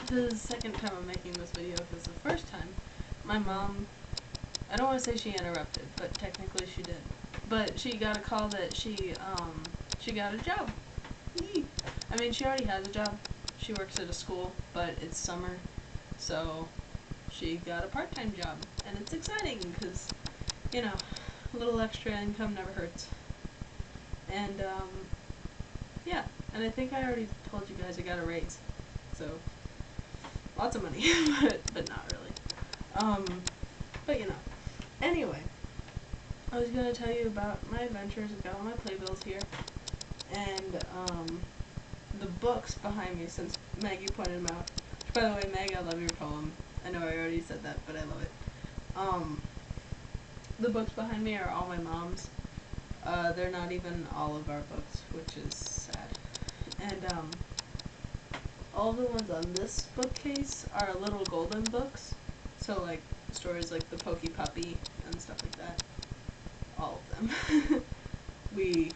This is the second time I'm making this video because the first time, my mom, I don't want to say she interrupted, but technically she did. But she got a call that she got a job. Yee. I mean, she already has a job. She works at a school, but it's summer, so she got a part-time job. And it's exciting because, you know, a little extra income never hurts. And, yeah. And I think I already told you guys I got a raise. So, lots of money, but not really. But you know. Anyway, I was gonna tell you about my adventures. I've got all my playbills here. And, the books behind me, since Maggie pointed them out. By the way, Meg, I love your poem. I know I already said that, but I love it. The books behind me are all my mom's. They're not even all of our books, which is sad. And, all the ones on this bookcase are little golden books. So, like, stories like The Pokey Puppy and stuff like that. All of them. we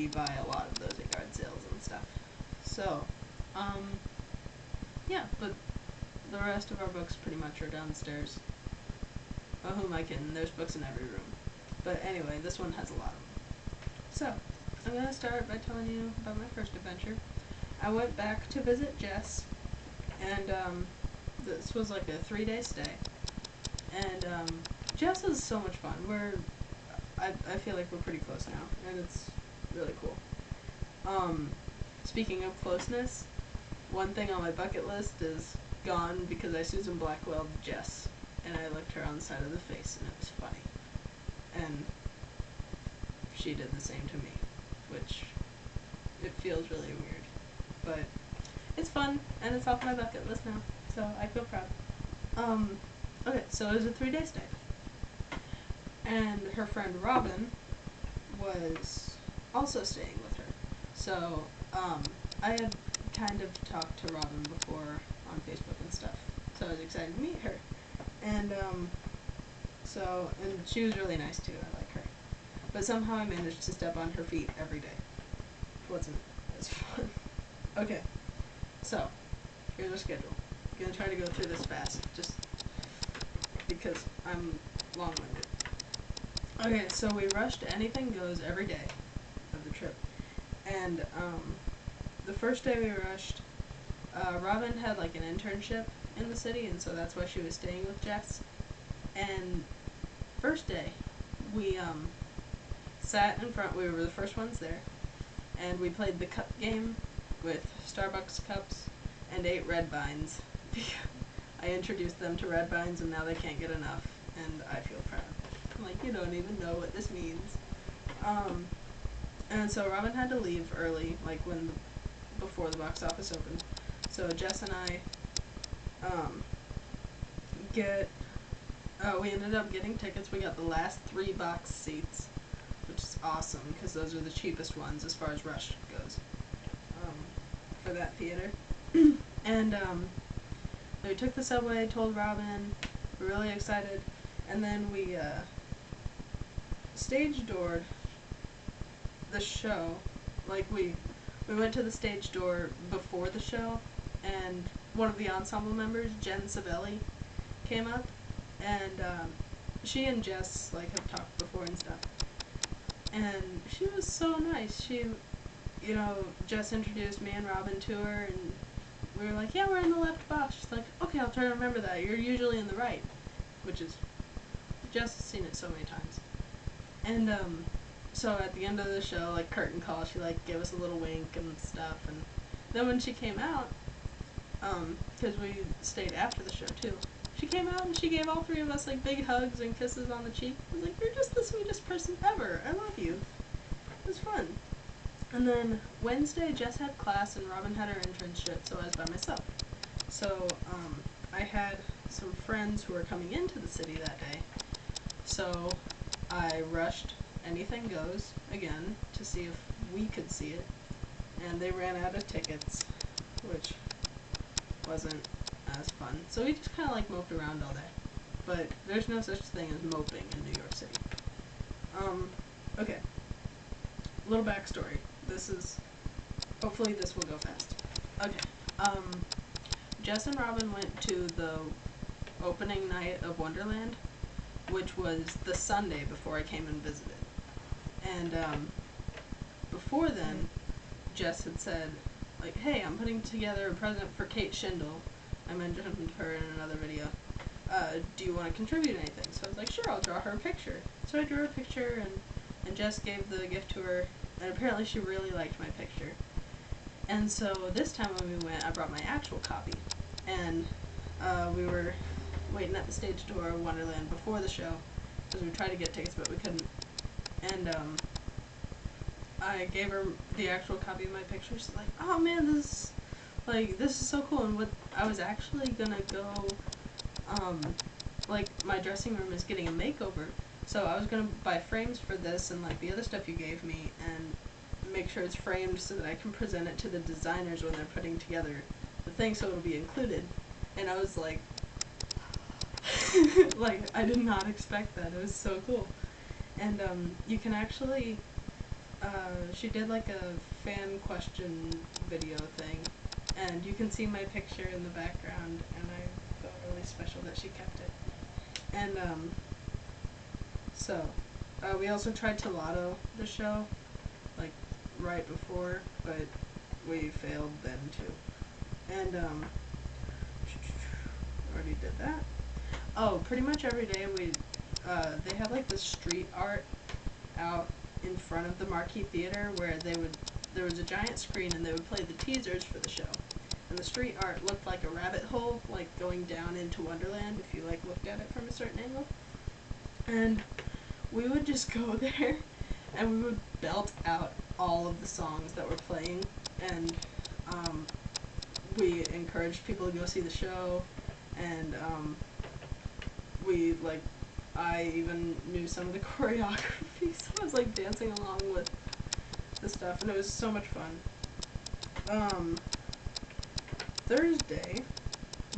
buy a lot of those at yard sales and stuff. So, yeah, but the rest of our books pretty much are downstairs. Oh, who am I kidding? There's books in every room. But anyway, this one has a lot of them. So, I'm gonna start by telling you about my first adventure. I went back to visit Jess, and, this was like a 3-day stay. And, Jess is so much fun. I feel like we're pretty close now, and it's really cool. Speaking of closeness, one thing on my bucket list is gone because I Susan Blackwelled Jess, and I looked her on the side of the face, and it was funny. And she did the same to me, which, it feels really weird. But it's fun, and it's off my bucket list now, so I feel proud. Okay, so it was a 3-day stay. And her friend Robin was also staying with her. So, I had kind of talked to Robin before on Facebook and stuff, so I was excited to meet her. And, and she was really nice too, I like her. But somehow I managed to step on her feet every day. It wasn't as fun. Okay, so, here's our schedule. I'm gonna try to go through this fast, just because I'm long-winded. Okay, so we rushed Anything Goes every day of the trip. And, the first day we rushed, Robin had like an internship in the city, and so that's why she was staying with Jess. And first day, we, sat in front, we were the first ones there, and we played the cup game with Starbucks cups and ate Red Vines. I introduced them to Red Vines, and now they can't get enough, and I feel proud. I'm like, you don't even know what this means. And so Robin had to leave early, like before the box office opened. So Jess and I, we ended up getting tickets. We got the last 3 box seats, which is awesome, because those are the cheapest ones as far as Rush goes, for that theater. And, we took the subway, told Robin, we were really excited, and then we, stage doored the show. Like, we went to the stage door before the show, and one of the ensemble members, Jen Savelli, came up, and, she and Jess, like, have talked before and stuff. And she was so nice. She, you know, Jess introduced me and Robin to her, and we were like, yeah, we're in the left box. She's like, okay, I'll try to remember that. You're usually in the right. Which is, Jess has seen it so many times. And, so at the end of the show, like, curtain call, she, like, gave us a little wink and stuff. And then when she came out, because we stayed after the show, too, she came out and she gave all 3 of us, like, big hugs and kisses on the cheek. I was like, you're just the sweetest person ever. I love you. It was fun. And then Wednesday, Jess had class and Robin had her internship, so I was by myself. So, I had some friends who were coming into the city that day, so I rushed Anything Goes again to see if we could see it, and they ran out of tickets, which wasn't as fun. So we just kind of like moped around all day, but there's no such thing as moping in New York City. Okay, little backstory. Hopefully this will go fast. Okay, Jess and Robin went to the opening night of Wonderland, which was the Sunday before I came and visited. And before then, Jess had said, like, hey, I'm putting together a present for Kate Schindel. I mentioned her in another video. Do you want to contribute anything? So I was like, sure, I'll draw her a picture. So I drew her a picture, and Jess gave the gift to her, and apparently she really liked my picture. And so this time when we went, I brought my actual copy. And we were waiting at the stage door of Wonderland before the show, because we tried to get tickets, but we couldn't. And I gave her the actual copy of my picture. She's like, oh man, this is so cool. And what I was actually gonna go, like, my dressing room is getting a makeover, so I was gonna buy frames for this and like the other stuff you gave me, and make sure it's framed so that I can present it to the designers when they're putting together the thing, so it'll be included. And I was like, like, I did not expect that. It was so cool. And you can actually, she did like a fan question video thing, and you can see my picture in the background, and I felt really special that she kept it. And so we also tried to lotto the show, like, right before, but we failed then too. And already did that. Oh, pretty much every day they have like this street art out in front of the Marquee Theater where there was a giant screen and they would play the teasers for the show. And the street art looked like a rabbit hole, like going down into Wonderland if you like looked at it from a certain angle. And we would just go there and we would belt out all of the songs that were playing, and we encouraged people to go see the show, and I even knew some of the choreography, so I was like dancing along with the stuff, and it was so much fun. Thursday,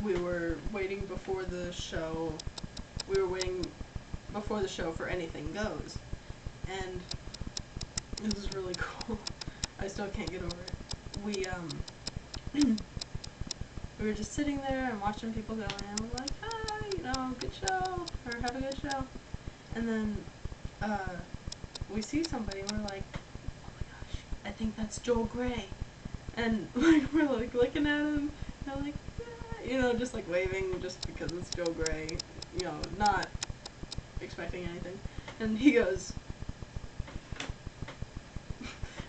we were waiting before the show for Anything Goes, and it was really cool. I still can't get over it. We we were just sitting there and watching people go in, and we're like, hi, good show, or have a good show. And then we see somebody and we're like, oh my gosh, I think that's Joel Grey. And like we're like looking at him, and I'm like, yeah, just like waving just because it's Joel Grey, not expecting anything. And he goes,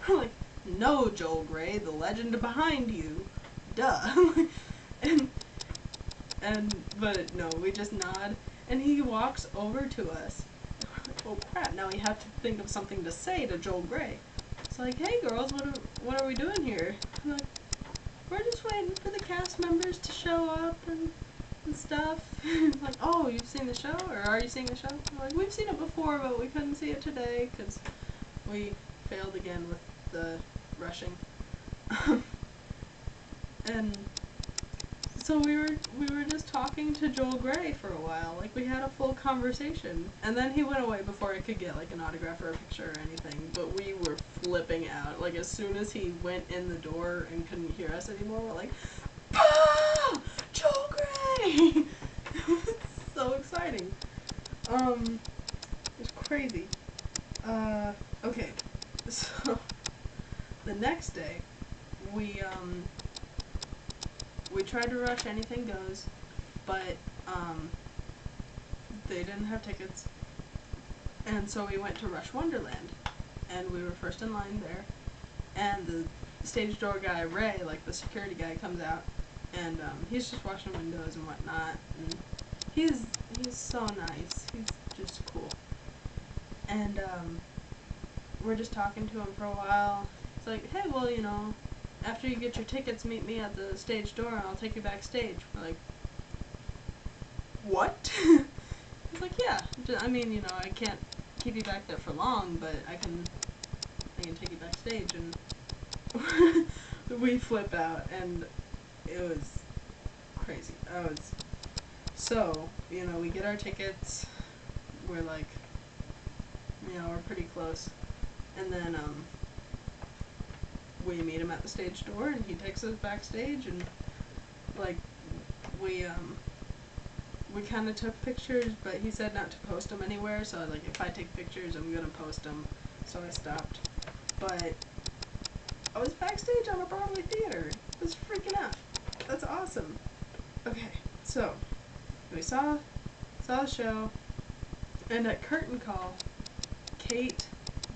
we're like, no, Joel Grey, the legend behind you, duh. But no, we just nod, and he walks over to us. And we're like, oh crap, now we have to think of something to say to Joel Grey. It's like, hey girls, what are we doing here? I'm like, we're just waiting for the cast members to show up and stuff. Like, oh, you've seen the show, or are you seeing the show? We're like, we've seen it before, but we couldn't see it today because we failed again with the rushing. And so we were just talking to Joel Grey for a while. Like, we had a full conversation, and then he went away before I could get like an autograph or a picture or anything. But we were flipping out. Like, as soon as he went in the door and couldn't hear us anymore, we're like, ah, Joel Grey! It was so exciting. It was crazy. Okay, so the next day we tried to rush Anything Goes, but they didn't have tickets, and so we went to Rush Wonderland, and we were first in line there, and the stage door guy, Ray, like the security guy, comes out, and he's just washing windows and whatnot, and he's so nice, he's just cool, and we're just talking to him for a while. It's like, hey, well, after you get your tickets, meet me at the stage door and I'll take you backstage. We're like, what? He's like, yeah, I mean, I can't keep you back there for long, but I can take you backstage. And we flip out, and it was crazy. So, we get our tickets, we're like, we're pretty close, and then we meet him at the stage door, and he takes us backstage, and like we we kind of took pictures, but he said not to post them anywhere. So like, if I take pictures, I'm gonna post them. So I stopped. But I was backstage on a Broadway theater. I was freaking out. That's awesome. Okay, so we saw the show, and at curtain call, Kate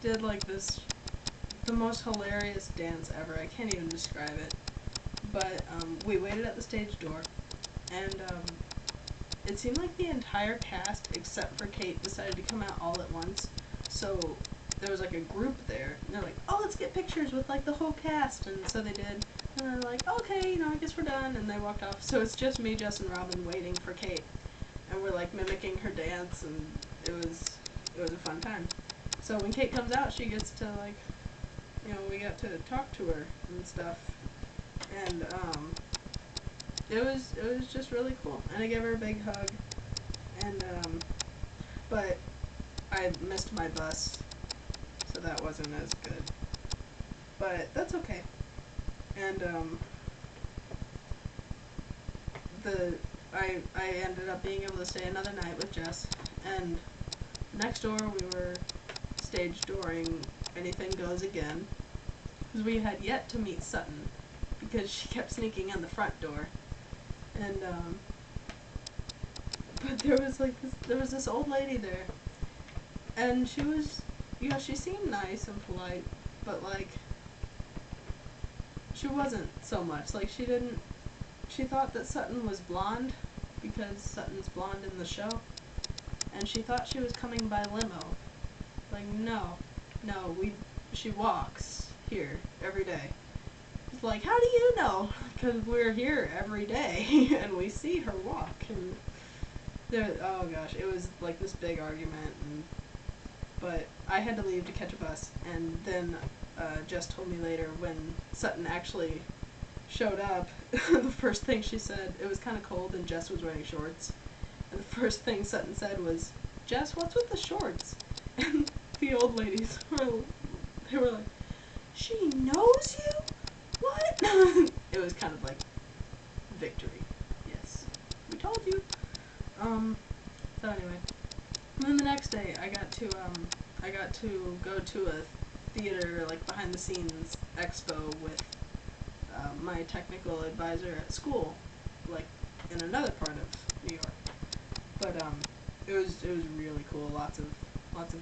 did like the most hilarious dance ever. I can't even describe it. But we waited at the stage door, and it seemed like the entire cast, except for Kate, decided to come out all at once. So there was like a group there, and they're like, oh, let's get pictures with like the whole cast, and so they did. And they're like, okay, I guess we're done, and they walked off. So it's just me, Jess, and Robin waiting for Kate, and we're like mimicking her dance, and it was a fun time. So when Kate comes out, she gets to like, we got to talk to her and stuff, and it was just really cool. And I gave her a big hug, and but I missed my bus, so that wasn't as good. But that's okay. And I ended up being able to stay another night with Jess, and next door we were stage dooring Anything Goes again, because we had yet to meet Sutton, because she kept sneaking in the front door. And but there was this old lady there, and she was, she seemed nice and polite, but like, she wasn't so much. Like, she thought that Sutton was blonde, because Sutton's blonde in the show, and she thought she was coming by limo. Like, no, she walks here every day. It's like, how do you know? Because we're here every day, and we see her walk, and oh gosh, it was like this big argument, but I had to leave to catch a bus, and then Jess told me later, when Sutton actually showed up, the first thing she said, it was kind of cold, and Jess was wearing shorts, and the first thing Sutton said was, Jess, what's with the shorts? And the old ladies they were like, she knows you? What? It was kind of like victory. Yes, we told you. So anyway, and then the next day I got to go to a theater, like, behind the scenes expo with my technical advisor at school, like in another part of New York. But it was really cool. Lots of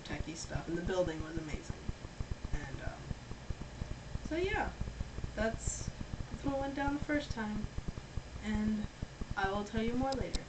techie stuff, and the building was amazing. And so yeah, that's what went down the first time, and I will tell you more later.